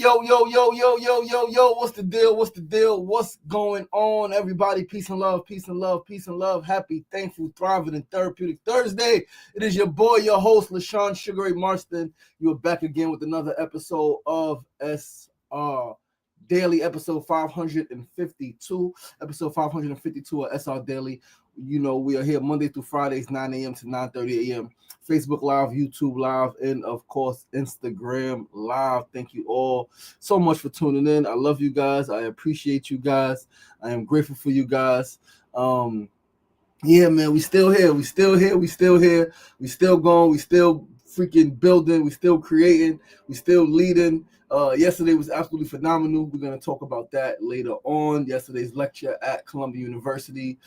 Yo, what's the deal? What's going on, everybody? Peace and love. Happy, thankful, thriving, and therapeutic Thursday. It is your boy, your host, LaShawn Sugar Ray Marston. You are back again with another episode of SRDaily, episode 552. Episode 552 of SRDaily. You know, we are here Monday through Fridays, 9 a.m. to 9:30 a.m. Facebook Live, YouTube Live, and of course, Instagram Live. Thank you all so much for tuning in. I love you guys. I appreciate you guys. I am grateful for you guys. Yeah, man, we still here. We still going. We still freaking building. We still creating. We still leading. Yesterday was absolutely phenomenal. We're going to talk about that later on. Yesterday's lecture at Columbia University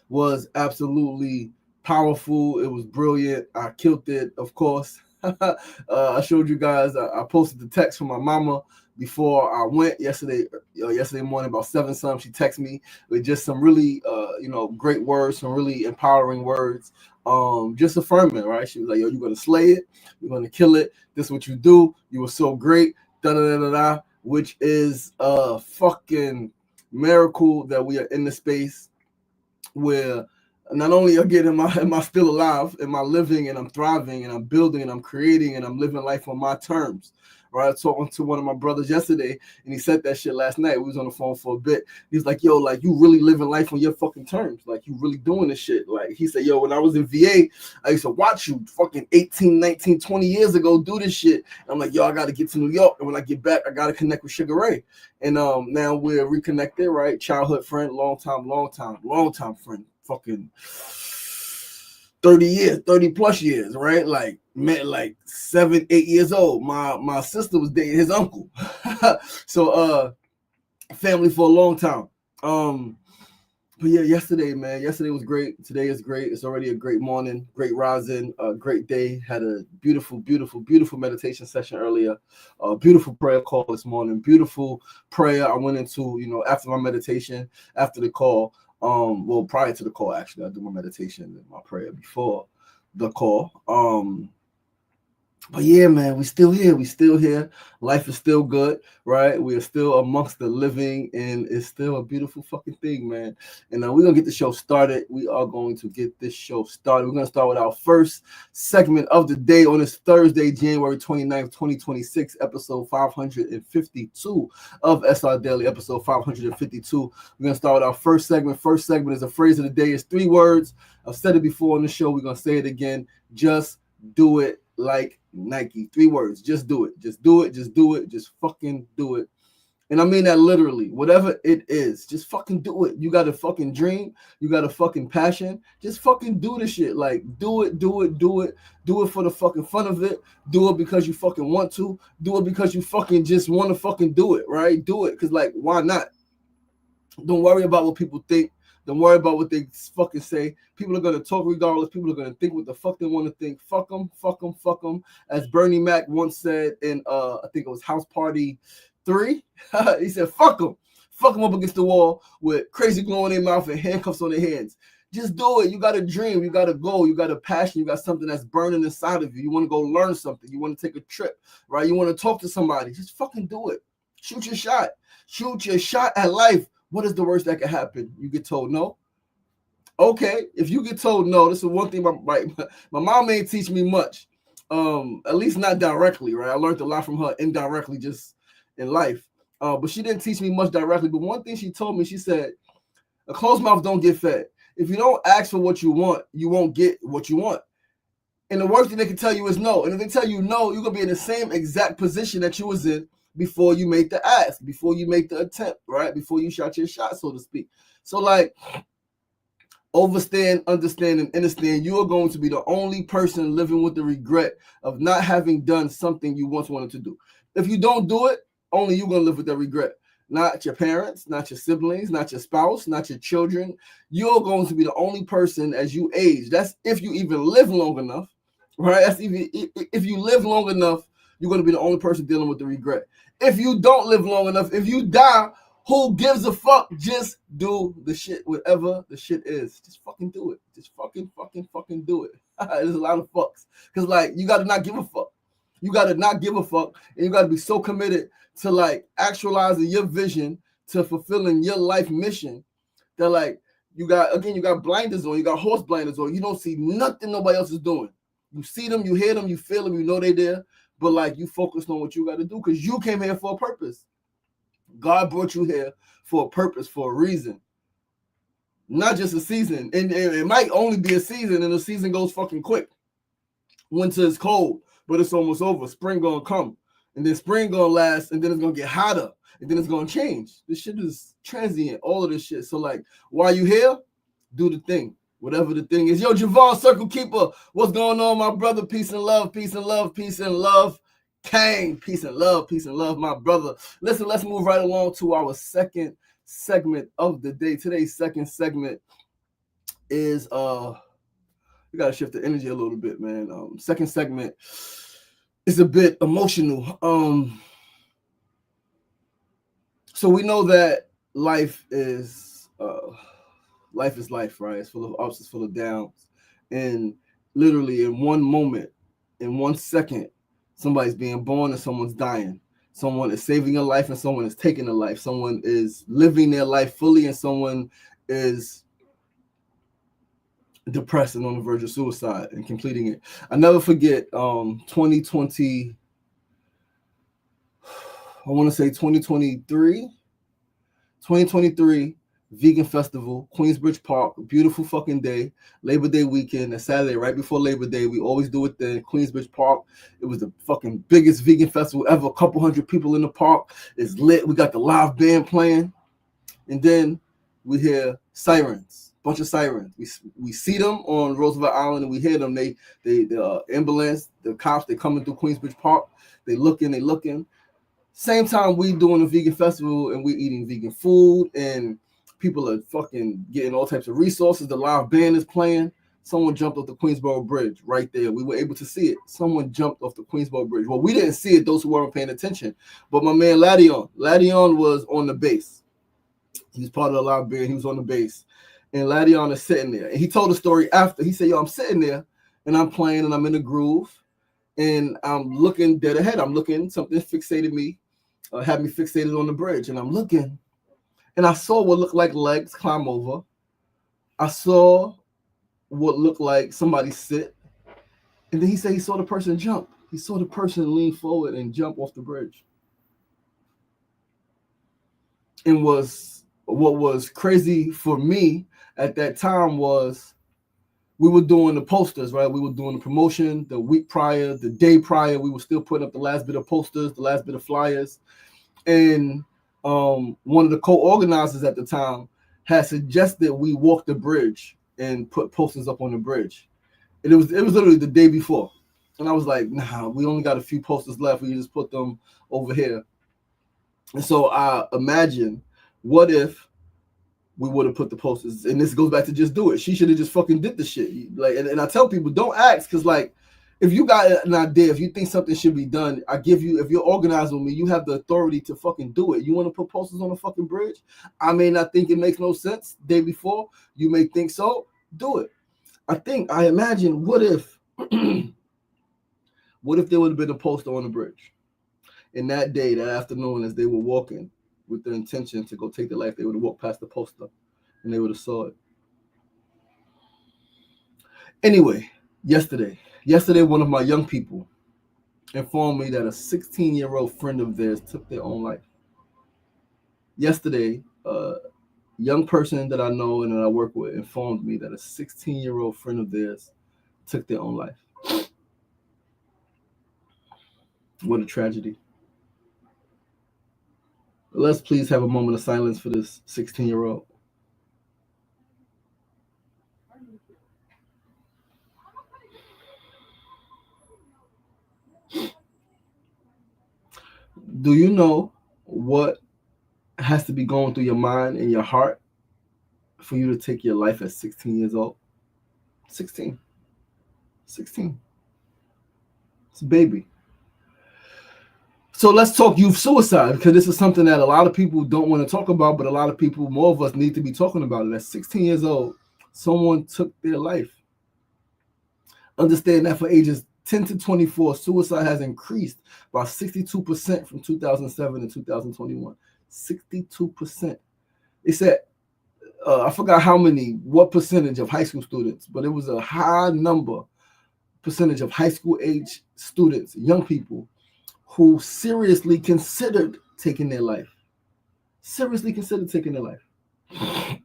was absolutely powerful. It was brilliant. I killed it, of course. I showed you guys. I posted the text from my mama before I went yesterday morning about 7 something. She texted me with just some really great words, some really empowering words, just affirming, right? She was like, yo, you're gonna slay it, you're gonna kill it, this is what you do, you were so great, da-da-da-da-da, which is a fucking miracle that we are in the space where not only again am I still alive, am I living and I'm thriving and I'm building and I'm creating and I'm living life on my terms. Right, I was talking to one of my brothers yesterday, and he said that shit last night. We was on the phone for a bit. He's like, yo, like, you really living life on your fucking terms. Like, you really doing this shit. Like, he said, yo, when I was in VA, I used to watch you fucking 18, 19, 20 years ago do this shit. And I'm like, yo, I got to get to New York. And when I get back, I got to connect with Sugar Ray. And now we're reconnected, right? Childhood friend, long time friend. Fucking 30 plus years, right? Like, met like 7, 8 years old. My sister was dating his uncle. So family for a long time. But yeah, yesterday was great. Today is great. It's already a great morning, great rising, a great day. Had a beautiful meditation session earlier. Beautiful prayer call this morning. Beautiful prayer I went into, after my meditation, after the call. Prior to the call, actually, I do my meditation and my prayer before the call. But yeah, man, we still here. Life is still good, right? We are still amongst the living, and it's still a beautiful fucking thing, man. And we're going to get the show started. We're going to start with our first segment of the day on this Thursday, January 29th, 2026, episode 552 of SRDaily, episode 552. We're going to start with our first segment. First segment is a phrase of the day. It's 3 words. I've said it before on the show. We're going to say it again. Just do it like Nike. 3 words. Just do it. Just do it. Just do it. Just fucking do it. And I mean that literally. Whatever it is, just fucking do it. You got a fucking dream. You got a fucking passion. Just fucking do the shit. Like, do it. Do it for the fucking fun of it. Do it because you fucking want to. Do it because you fucking just want to fucking do it, right? Do it. Because, like, why not? Don't worry about what people think. Don't worry about what they fucking say. People are going to talk regardless. People are going to think what the fuck they want to think. Fuck them. As Bernie Mac once said in, I think it was House Party 3. He said, fuck them. Fuck them up against the wall with crazy glue in their mouth and handcuffs on their hands. Just do it. You got a dream. You got a goal. You got a passion. You got something that's burning inside of you. You want to go learn something. You want to take a trip, right? You want to talk to somebody. Just fucking do it. Shoot your shot. Shoot your shot at life. What is the worst that could happen? You get told no? Okay, if you get told no, this is one thing my mom ain't teach me much. At least not directly, right? I learned a lot from her indirectly just in life. But she didn't teach me much directly. But one thing she told me, she said, a closed mouth don't get fed. If you don't ask for what you want, you won't get what you want. And the worst thing they can tell you is no. And if they tell you no, you're going to be in the same exact position that you was in before you make the ask, before you make the attempt, right? Before you shot your shot, so to speak. So, like, understand, and understand you are going to be the only person living with the regret of not having done something you once wanted to do. If you don't do it, only you're going to live with that regret. Not your parents, not your siblings, not your spouse, not your children. You're going to be the only person as you age. That's if you even live long enough, right? That's even if you live long enough, you're going to be the only person dealing with the regret. If you don't live long enough, if you die, who gives a fuck? Just do the shit, whatever the shit is. Just fucking do it. Just fucking do it. There's a lot of fucks. Because, like, you got to not give a fuck. You got to not give a fuck, and you got to be so committed to like actualizing your vision, to fulfilling your life mission, that like you got blinders on, you got horse blinders on. You don't see nothing nobody else is doing. You see them, you hear them, you feel them, you know they there, but like you focused on what you got to do because you came here for a purpose. God brought you here for a purpose, for a reason, not just a season. And it might only be a season, and the season goes fucking quick. Winter is cold, but it's almost over. Spring gonna come, and then spring gonna last, and then it's gonna get hotter, and then it's gonna change. This shit is transient, all of this shit. So like, while you here, do the thing, whatever the thing is. Yo, Javon Circle Keeper, what's going on, my brother? Peace and love, peace and love, peace and love. Kane, peace and love, my brother. Listen, let's move right along to our second segment of the day. Today's second segment is we gotta shift the energy a little bit, man. Second segment is a bit emotional. So we know that life is life, right? It's full of ups, it's full of downs, and literally in one moment, in 1 second, somebody's being born and someone's dying. Someone is saving a life and someone is taking a life. Someone is living their life fully and someone is depressed and on the verge of suicide and completing it. I never forget 2020, I want to say 2023 Vegan Festival, Queensbridge Park, beautiful fucking day, Labor Day weekend, a Saturday right before Labor Day. We always do it there, Queensbridge Park. It was the fucking biggest vegan festival ever. A couple hundred people in the park. It's lit. We got the live band playing, and then we hear sirens, bunch of sirens. We see them on Roosevelt Island, and we hear them. The ambulance, the cops, they coming through Queensbridge Park. They looking. Same time we doing a vegan festival and we eating vegan food and people are fucking getting all types of resources. The live band is playing. Someone jumped off the Queensboro Bridge right there. We were able to see it. Someone jumped off the Queensboro Bridge. Well, we didn't see it, those who weren't paying attention. But my man Ladion was on the base. He's part of the live band. He was on the base. And Ladion is sitting there. And he told the story after. He said, yo, I'm sitting there and I'm playing and I'm in the groove. And I'm looking dead ahead. I'm looking, something fixated me, had me fixated on the bridge. And I'm looking. And I saw what looked like legs climb over. I saw what looked like somebody sit. And then he said he saw the person jump. He saw the person lean forward and jump off the bridge. And what was crazy for me at that time was we were doing the posters, right? We were doing the promotion the week prior, the day prior. We were still putting up the last bit of posters, the last bit of flyers. And one of the co-organizers at the time had suggested we walk the bridge and put posters up on the bridge. And it was literally the day before. And I was like, nah, we only got a few posters left. We just put them over here. And so I imagine, what if we would have put the posters? And this goes back to just do it. She should have just fucking did the shit. Like, and I tell people, don't ask, because like, if you got an idea, if you think something should be done, I give you, if you're organized with me, you have the authority to fucking do it. You want to put posters on a fucking bridge? I may not think it makes no sense the day before. You may think so. Do it. I imagine, what if there would have been a poster on the bridge? And that day, that afternoon, as they were walking with the intention to go take their life, they would have walked past the poster and they would have saw it. Anyway, yesterday, one of my young people informed me that a 16-year-old friend of theirs took their own life. Yesterday, a young person that I know and that I work with informed me that a 16-year-old friend of theirs took their own life. What a tragedy. Let's please have a moment of silence for this 16-year-old. Do you know what has to be going through your mind and your heart for you to take your life at 16 years old? 16. It's a baby. So let's talk youth suicide, because this is something that a lot of people don't want to talk about, but a lot of people, more of us, need to be talking about it. At 16 years old, someone took their life. Understand that for ages 10 to 24, suicide has increased by 62% from 2007 to 2021. 62%. It said, I forgot what percentage of high school students, but it was a high percentage of high school age students, young people, who seriously considered taking their life. Seriously considered taking their life. A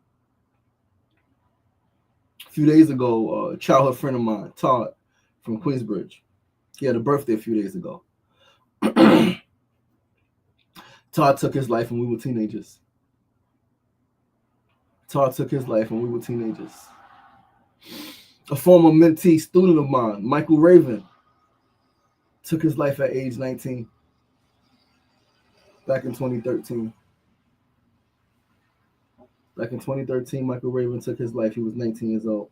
few days ago, a childhood friend of mine, Todd, from Queensbridge, he had a birthday a few days ago. Todd took his life when we were teenagers. Todd took his life when we were teenagers. A former mentee student of mine, Michael Raven, took his life at age 19, back in 2013. Back in 2013, Michael Raven took his life. He was 19 years old.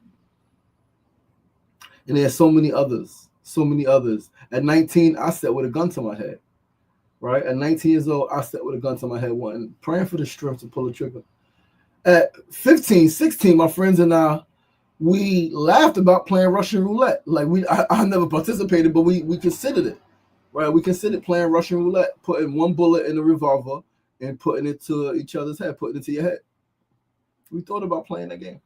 And there's so many others. So many others. At 19, I sat with a gun to my head. Right? At 19 years old, I sat with a gun to my head, praying for the strength to pull the trigger. At 15, 16, my friends and I, we laughed about playing Russian roulette. Like I never participated, but we considered it. Right? We considered playing Russian roulette, putting one bullet in a revolver and putting it to each other's head, putting it to your head. We thought about playing that game.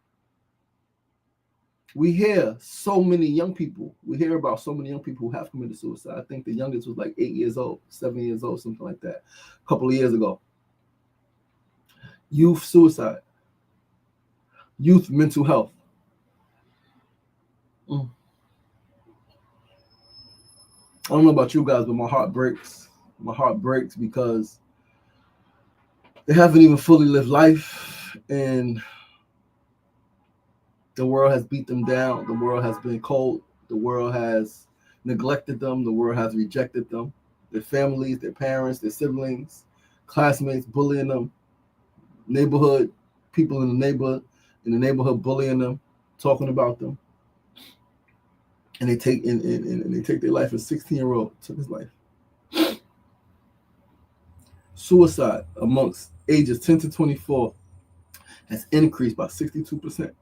We hear so many young people. We hear about so many young people who have committed suicide. I think the youngest was like 8 years old, 7 years old, something like that, a couple of years ago. Youth suicide. Youth mental health. I don't know about you guys, but my heart breaks. My heart breaks because they haven't even fully lived life, and the world has beat them down. The world has been cold. The world has neglected them. The world has rejected them. Their families, their parents, their siblings, classmates bullying them, neighborhood people in the neighborhood bullying them, talking about them, and they take their life. A 16-year-old took his life. Suicide amongst ages 10 to 24 has increased by 62%.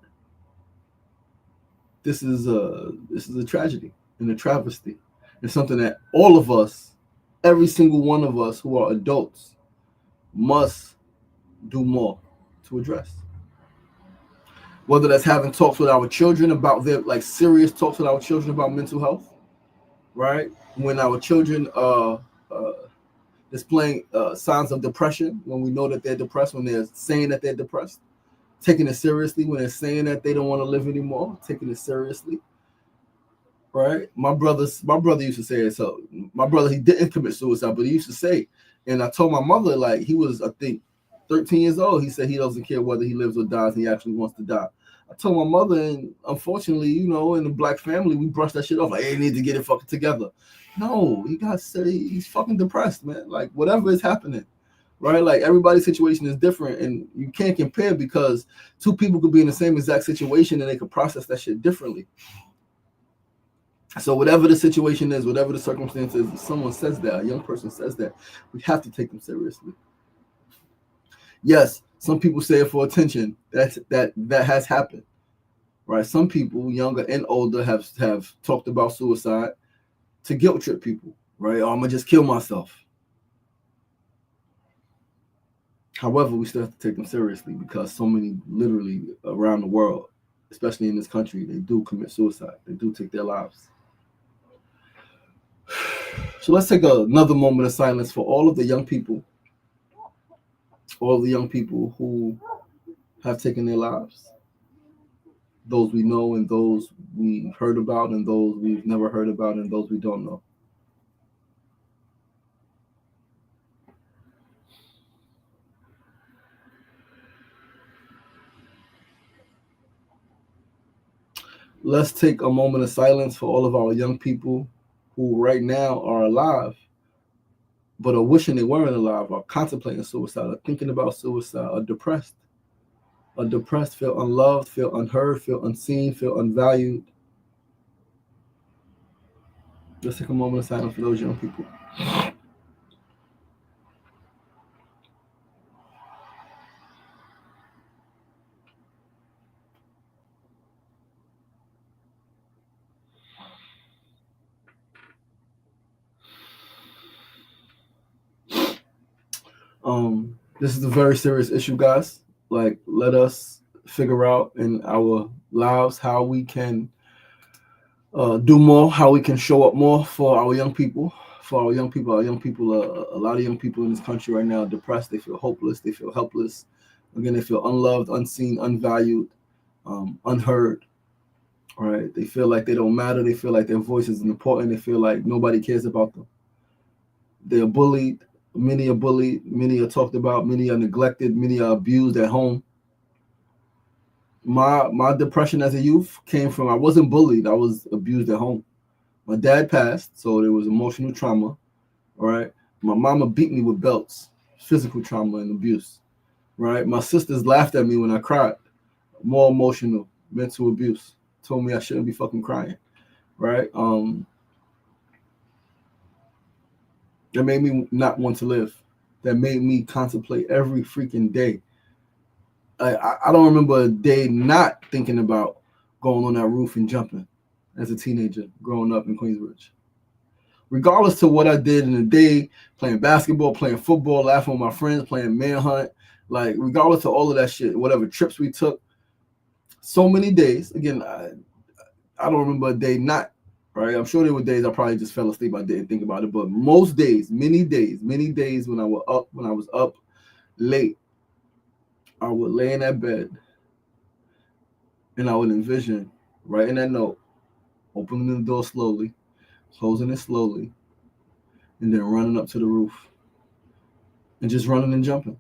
This is a tragedy and a travesty. It's something that all of us, every single one of us who are adults, must do more to address. Whether that's having talks with our children about serious talks with our children about mental health, right? When our children displaying signs of depression, when we know that they're depressed, when they're saying that they're depressed, taking it seriously, when they're saying that they don't want to live anymore, taking it seriously. Right? My brother used to say it. So my brother, he didn't commit suicide, but he used to say, and I told my mother, like, he was, I think, 13 years old. He said he doesn't care whether he lives or dies. He actually wants to die. I told my mother, and unfortunately, in the black family, we brush that shit off. Like, hey, you need to get it fucking together. No, he got said he's fucking depressed, man. Like, whatever is happening, right? Like, everybody's situation is different, and you can't compare because two people could be in the same exact situation and they could process that shit differently. So whatever the situation is, whatever the circumstances, someone says that, a young person says that, we have to take them seriously. Yes, some people say it for attention. That has happened, right? Some people, younger and older, have talked about suicide to guilt trip people, right? Oh, I'm gonna just kill myself. However, we still have to take them seriously because so many, literally around the world, especially in this country, they do commit suicide. They do take their lives. So let's take another moment of silence for all of the young people who have taken their lives. Those we know and those we heard about and those we've never heard about and those we don't know. Let's take a moment of silence for all of our young people who right now are alive but are wishing they weren't alive, are contemplating suicide, are thinking about suicide, are depressed, feel unloved, feel unheard, feel unseen, feel unvalued. Let's take a moment of silence for those young people. This is a very serious issue, guys. Like, let us figure out in our lives how we can do more, how we can show up more for our young people. For our young people, a lot of young people in this country right now are depressed. They feel hopeless. They feel helpless. Again, they feel unloved, unseen, unvalued, unheard. Right? They feel like they don't matter. They feel like their voice isn't important. They feel like nobody cares about them. They are bullied. Many are bullied. Many are talked about. Many are neglected. Many are abused at home. My depression as a youth came from, I wasn't bullied. I was abused at home. My dad passed, so there was emotional trauma. All right. My mama beat me with belts, physical trauma and abuse. Right. My sisters laughed at me when I cried. More emotional, mental abuse. Told me I shouldn't be fucking crying. Right. That made me not want to live. That made me contemplate every freaking day. I don't remember a day not thinking about going on that roof and jumping as a teenager growing up in Queensbridge. Regardless to what I did in the day, playing basketball, playing football, laughing with my friends, playing manhunt, like regardless to all of that shit, whatever trips we took, so many days. Again, I don't remember a day not, right? I'm sure there were days I probably just fell asleep. I didn't think about it, but most days, many days when I was up late, I would lay in that bed and I would envision writing that note, opening the door slowly, closing it slowly, and then running up to the roof and just running and jumping.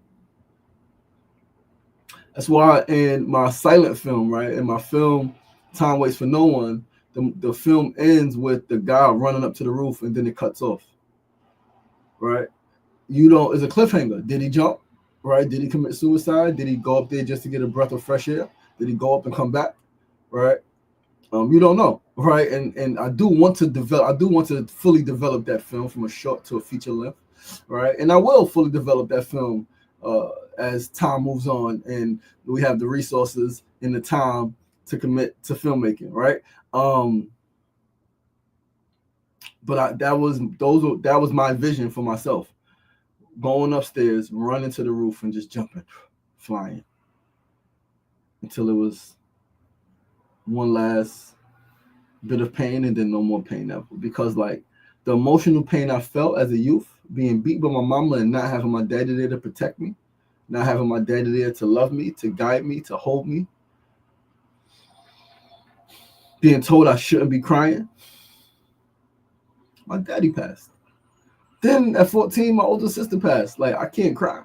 That's why in my silent film, right, in my film Time Waits for No One, the film ends with the guy running up to the roof and then it cuts off. Right? You don't, it's a cliffhanger. Did he jump? Right? Did he commit suicide? Did he go up there just to get a breath of fresh air? Did he go up and come back? Right? You don't know, right? And I do want to fully develop that film from a short to a feature length, right? And I will fully develop that film as time moves on and we have the resources and the time to commit to filmmaking, right? But that was my vision for myself, going upstairs, running to the roof, and just jumping, flying, until it was one last bit of pain and then no more pain ever. Because like the emotional pain I felt as a youth, being beat by my mama and not having my daddy there to protect me, not having my daddy there to love me, to guide me, to hold me, being told I shouldn't be crying. My daddy passed. Then at 14, my older sister passed. Like, I can't cry.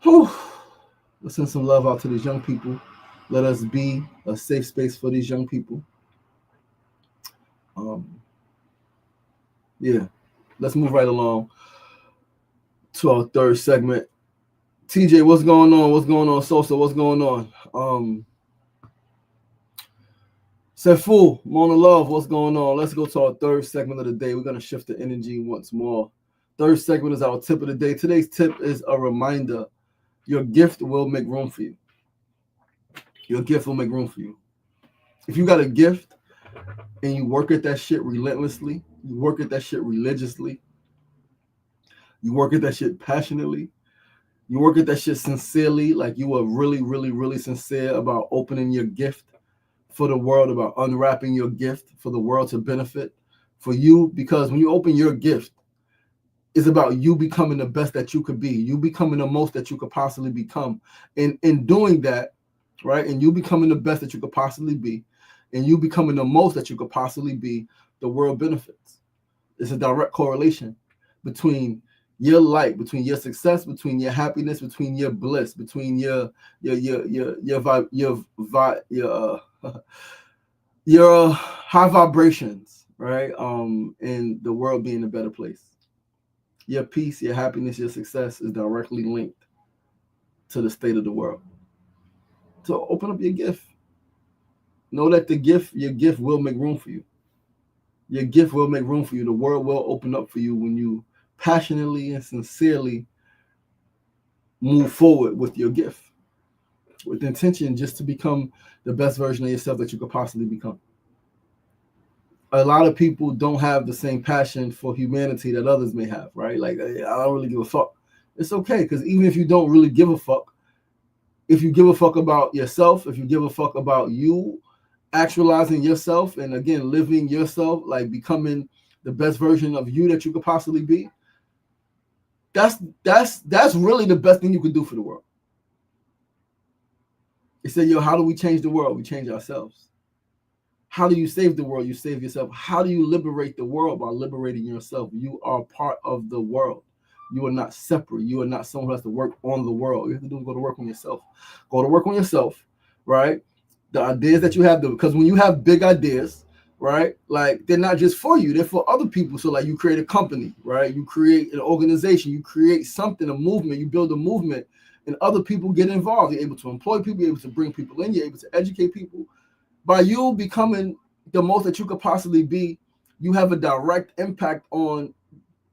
Whew. Let's send some love out to these young people. Let us be a safe space for these young people. Yeah. Let's move right along to our third segment. TJ, what's going on? What's going on? Sosa, what's going on? Sefu, Mona Love, what's going on? Let's go to our third segment of the day. We're going to shift the energy once more. Third segment is our tip of the day. Today's tip is a reminder. Your gift will make room for you. Your gift will make room for you. If you got a gift and you work at that shit relentlessly, you work at that shit religiously, you work at that shit passionately, you work at that shit sincerely, like you are really, really, really sincere about opening your gift for the world, about unwrapping your gift for the world to benefit for you. Because when you open your gift, it's about you becoming the best that you could be, you becoming the most that you could possibly become. And in doing that, right, and you becoming the best that you could possibly be, and you becoming the most that you could possibly be, the world benefits. It's a direct correlation between your light, between your success, between your happiness, between your bliss, between your high vibrations, right? And the world being a better place. Your peace, your happiness, your success is directly linked to the state of the world. So open up your gift. Know that your gift will make room for you. Your gift will make room for you. The world will open up for you when you passionately and sincerely move forward with your gift, with intention just to become the best version of yourself that you could possibly become. a lot of people don't have the same passion for humanity that others may have, right? Like, I don't really give a fuck. It's okay, because even if you don't really give a fuck, if you give a fuck about yourself, if you give a fuck about you actualizing yourself and again living yourself, like becoming the best version of you that you could possibly be, that's really the best thing you could do for the world. They said, yo, how do we change the world? We change ourselves. How do you save the world? You save yourself. How do you liberate the world? By liberating yourself. You are part of the world. You are not separate. You are not someone who has to work on the world. All you have to do is go to work on yourself. Go to work on yourself, right? The ideas that you have, because when you have big ideas, right, like they're not just for you, they're for other people. So like you create a company, right? You create an organization, you create something, a movement, you build a movement, and other people get involved. You're able to employ people, you're able to bring people in, you're able to educate people. By you becoming the most that you could possibly be, you have a direct impact on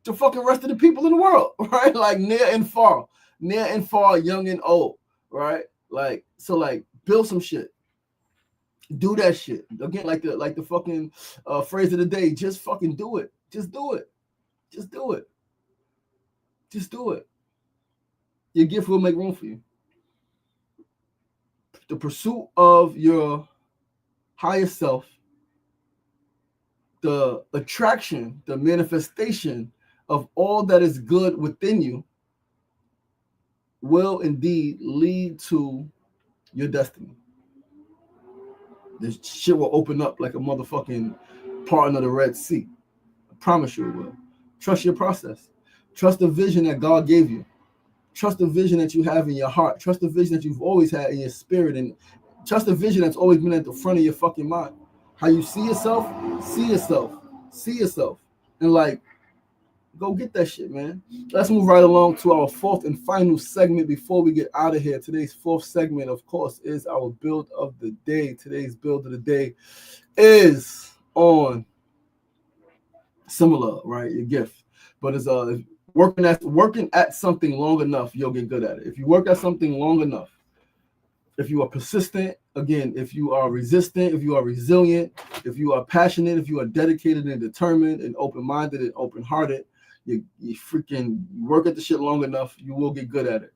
the fucking rest of the people in the world, right? Like near and far, young and old, right? Like, so like build some shit. Do that shit. Again, like the fucking phrase of the day, just fucking do it. Just do it. Just do it. Just do it. Your gift will make room for you. The pursuit of your higher self, the attraction, the manifestation of all that is good within you will indeed lead to your destiny. This shit will open up like a motherfucking part of the Red Sea. I promise you it will. Trust your process. Trust the vision that God gave you. Trust the vision that you have in your heart. Trust the vision that you've always had in your spirit, and trust the vision that's always been at the front of your fucking mind. How you see yourself, and like, go get that shit, man. Let's move right along to our fourth and final segment before we get out of here. Today's fourth segment, of course, is our build of the day. Today's build of the day is on similar, right? Your gift, but it's working at something long enough, you'll get good at it. If you work at something long enough, if you are persistent, again, if you are resistant, if you are resilient, if you are passionate, if you are dedicated and determined and open-minded and open-hearted, you freaking work at the shit long enough, you will get good at it.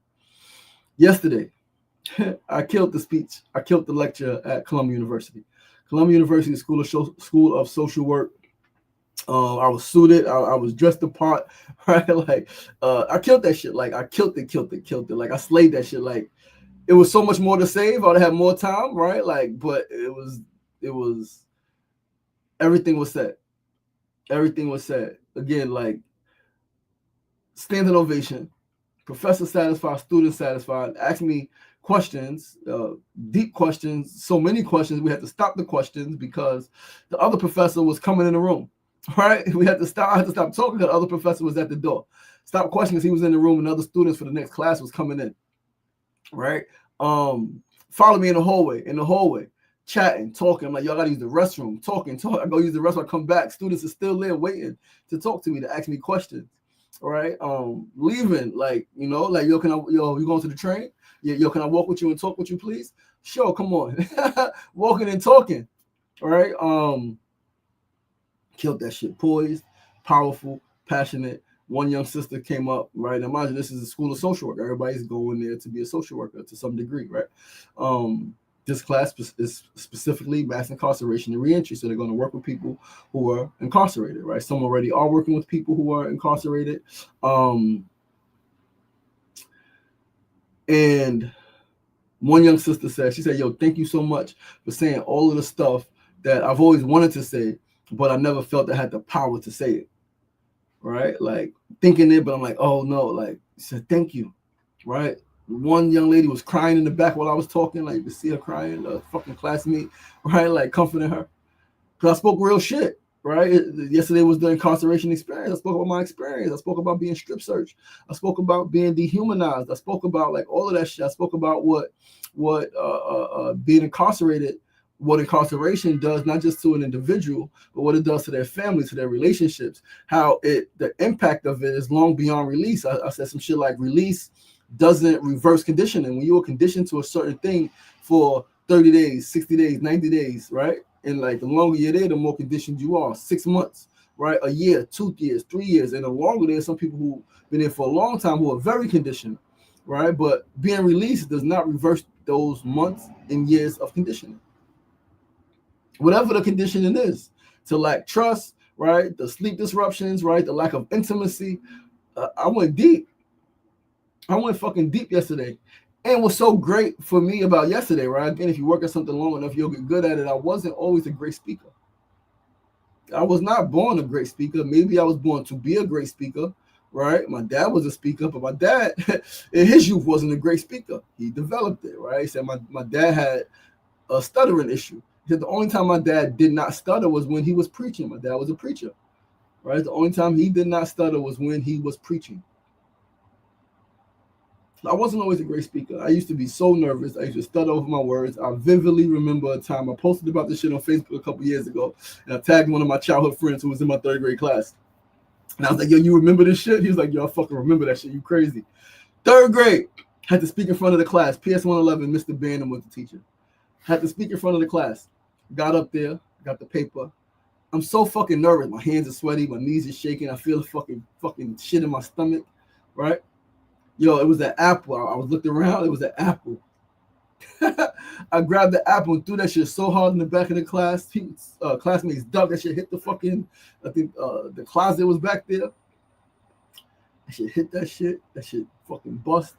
Yesterday, I killed the speech. I killed the lecture at Columbia University. Columbia University School of Social Work. I was suited. I was dressed apart, right? Like, I killed that shit. Like, I killed it. Like, I slayed that shit. Like, it was so much more to save. I'd have more time, right? Like, but it was, everything was said. Everything was said. Again, like, standing ovation, professor satisfied, student satisfied, asked me questions, deep questions, so many questions, we had to stop the questions because the other professor was coming in the room, right? I had to stop talking because the other professor was at the door. Stop questioning because he was in the room and other students for the next class was coming in, right? Follow me in the hallway, chatting, talking. I'm like, y'all gotta use the restroom, talking. I go use the restroom, I come back, students are still there waiting to talk to me, to ask me questions. All right, leaving, like, you know, like, you going to the train? Yo, can I walk with you and talk with you, please? Sure, come on. Walking and talking. All right, killed that shit. Poised, powerful, passionate. One young sister came up, right? Imagine this is a school of social work. Everybody's going there to be a social worker to some degree, right? This class is specifically mass incarceration and reentry. So they're going to work with people who are incarcerated, right? Some already are working with people who are incarcerated. And one young sister said, she said, yo, thank you so much for saying all of the stuff that I've always wanted to say, but I never felt I had the power to say it, right? Like, thinking it, but I'm like, oh no, like, she said, thank you, right? One young lady was crying in the back while I was talking, like, you could see her crying, a fucking classmate, right? Like, comforting her. Because I spoke real shit, right? Yesterday was the incarceration experience. I spoke about my experience. I spoke about being strip searched. I spoke about being dehumanized. I spoke about, like, all of that shit. I spoke about what being incarcerated, what incarceration does, not just to an individual, but what it does to their family, to their relationships, how the impact of it is long beyond release. I said some shit like release doesn't reverse conditioning. When you are conditioned to a certain thing for 30 days, 60 days, 90 days, right? And like the longer you're there, the more conditioned you are. 6 months, right? A year, 2 years, 3 years. And the longer there's some people who been there for a long time who are very conditioned, right? But being released does not reverse those months and years of conditioning. Whatever the conditioning is, to lack trust, right? The sleep disruptions, right? The lack of intimacy. I went deep. I went fucking deep yesterday. And what's so great for me about yesterday, right? Again, if you work at something long enough, you'll get good at it. I wasn't always a great speaker. I was not born a great speaker. Maybe I was born to be a great speaker, right? My dad was a speaker, but my dad in his youth wasn't a great speaker. He developed it, right? He said my dad had a stuttering issue. He said the only time my dad did not stutter was when he was preaching. My dad was a preacher, right? The only time he did not stutter was when he was preaching. I wasn't always a great speaker. I used to be so nervous. I used to stutter over my words. I vividly remember a time I posted about this shit on Facebook a couple years ago, and I tagged one of my childhood friends who was in my 3rd grade class. And I was like, yo, you remember this shit? He was like, yo, I fucking remember that shit. You crazy. 3rd grade, had to speak in front of the class. PS 111, Mr. Bannon was the teacher. Had to speak in front of the class. Got up there, got the paper. I'm so fucking nervous. My hands are sweaty. My knees are shaking. I feel fucking shit in my stomach, right? Yo, it was an apple. I was looking around. It was an apple. I grabbed the apple and threw that shit so hard in the back of the class. Classmates ducked. That shit hit the fucking, I think the closet was back there. That shit hit that shit. That shit fucking bust.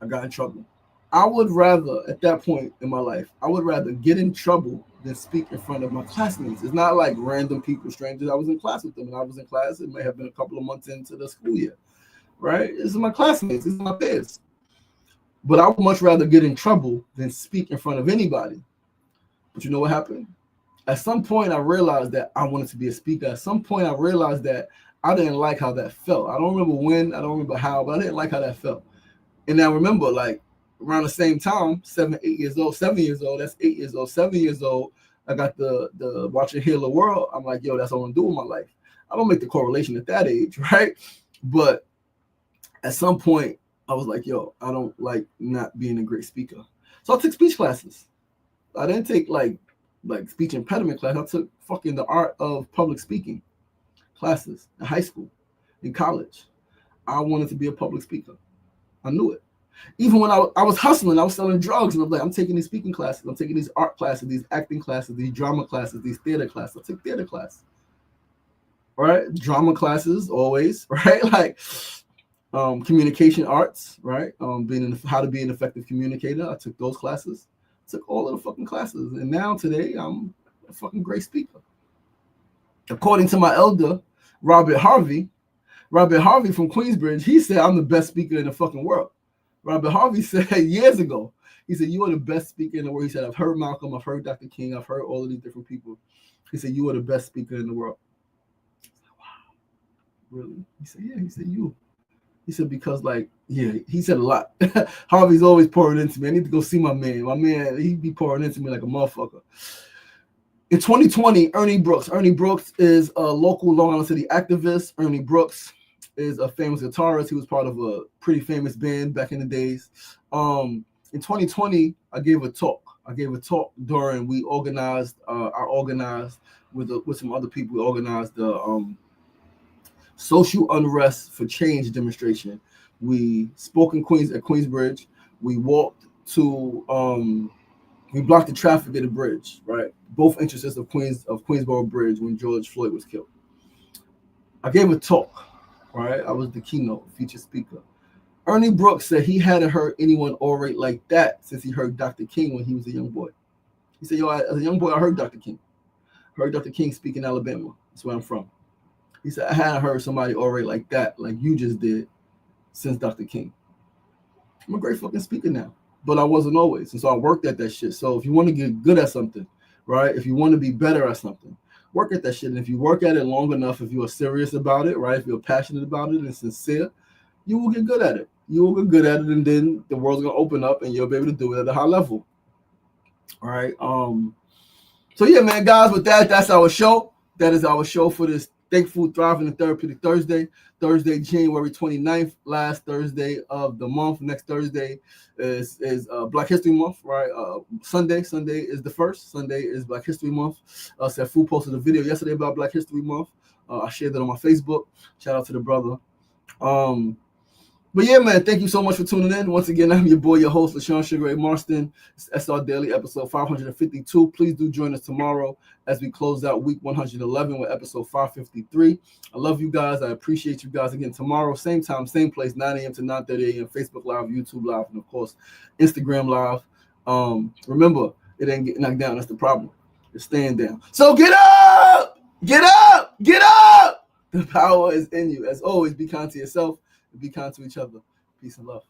I got in trouble. I would rather, at that point in my life, I would rather get in trouble than speak in front of my classmates. It's not like random people, strangers. I was in class with them, and I was in class. It may have been a couple of months into the school year. Right? This is my classmates. This is my peers. But I would much rather get in trouble than speak in front of anybody. But you know what happened? At some point, I realized that I wanted to be a speaker. At some point, I realized that I didn't like how that felt. I don't remember when, I don't remember how, but I didn't like how that felt. And I remember, like, around the same time, 7 years old, that's 8 years old, 7 years old, I got the Watch and Heal the World. I'm like, yo, that's what I want to do in my life. I don't make the correlation at that age, right? But at some point, I was like, yo, I don't like not being a great speaker. So I took speech classes. I didn't take like speech impediment class. I took fucking the art of public speaking classes in high school, in college. I wanted to be a public speaker. I knew it. Even when I was hustling, I was selling drugs, and I'm like, I'm taking these speaking classes. I'm taking these art classes, these acting classes, these drama classes, these theater classes. I took theater class. All right? Drama classes, always, right? Like, communication arts, right? How to be an effective communicator. I took those classes. I took all of the fucking classes. And now today, I'm a fucking great speaker. According to my elder, Robert Harvey from Queensbridge, he said I'm the best speaker in the fucking world. Robert Harvey said years ago, he said, you are the best speaker in the world. He said, I've heard Malcolm, I've heard Dr. King, I've heard all of these different people. He said, you are the best speaker in the world. I said, wow, really? He said, yeah, he said, you. He said, because like, yeah, he said a lot. Harvey's always pouring into me. I need to go see my man. My man, he'd be pouring into me like a motherfucker. In 2020, Ernie Brooks is a local Long Island City activist. Ernie Brooks is a famous guitarist. He was part of a pretty famous band back in the days. In 2020, I gave a talk. During we organized. I organized with some other people. We organized the social unrest for change demonstration. We spoke at Queensbridge. We walked to we blocked the traffic at the bridge, right? Both entrances of Queensboro Bridge when George Floyd was killed. I gave a talk, right? I was the keynote featured speaker. Ernie Brooks said he hadn't heard anyone orate like that since he heard Dr. King when he was a young boy. He said, yo, as a young boy, I heard Dr. King. I heard Dr. King speak in Alabama. That's where I'm from. He said, I hadn't heard somebody orate like that, like you just did, since Dr. King. I'm a great fucking speaker now, but I wasn't always. And so I worked at that shit. So if you want to get good at something, right? If you want to be better at something, work at that shit. And if you work at it long enough, if you are serious about it, right? If you're passionate about it and sincere, you will get good at it. You will get good at it, and then the world's gonna open up and you'll be able to do it at a high level. All right. So yeah, man, guys, with that, that's our show. That is our show for this Thankful, Thriving, and Therapeutic Thursday. Thursday, January 29th, last Thursday of the month. Next Thursday is Black History Month, right? Sunday is the first. Sunday is Black History Month. Safu posted a video yesterday about Black History Month. I shared that on my Facebook. Shout out to the brother. But yeah, man, thank you so much for tuning in. Once again, I'm your boy, your host, LaShawn Sugar Ray Marston. It's SRDaily, episode 552. Please do join us tomorrow as we close out week 111 with episode 553. I love you guys. I appreciate you guys. Again, tomorrow, same time, same place, 9 a.m. to 9:30 a.m. Facebook Live, YouTube Live, and of course, Instagram Live. Remember, it ain't getting knocked down. That's the problem. It's staying down. So get up! Get up! Get up! The power is in you. As always, be kind to yourself. Be kind to each other. Peace and love.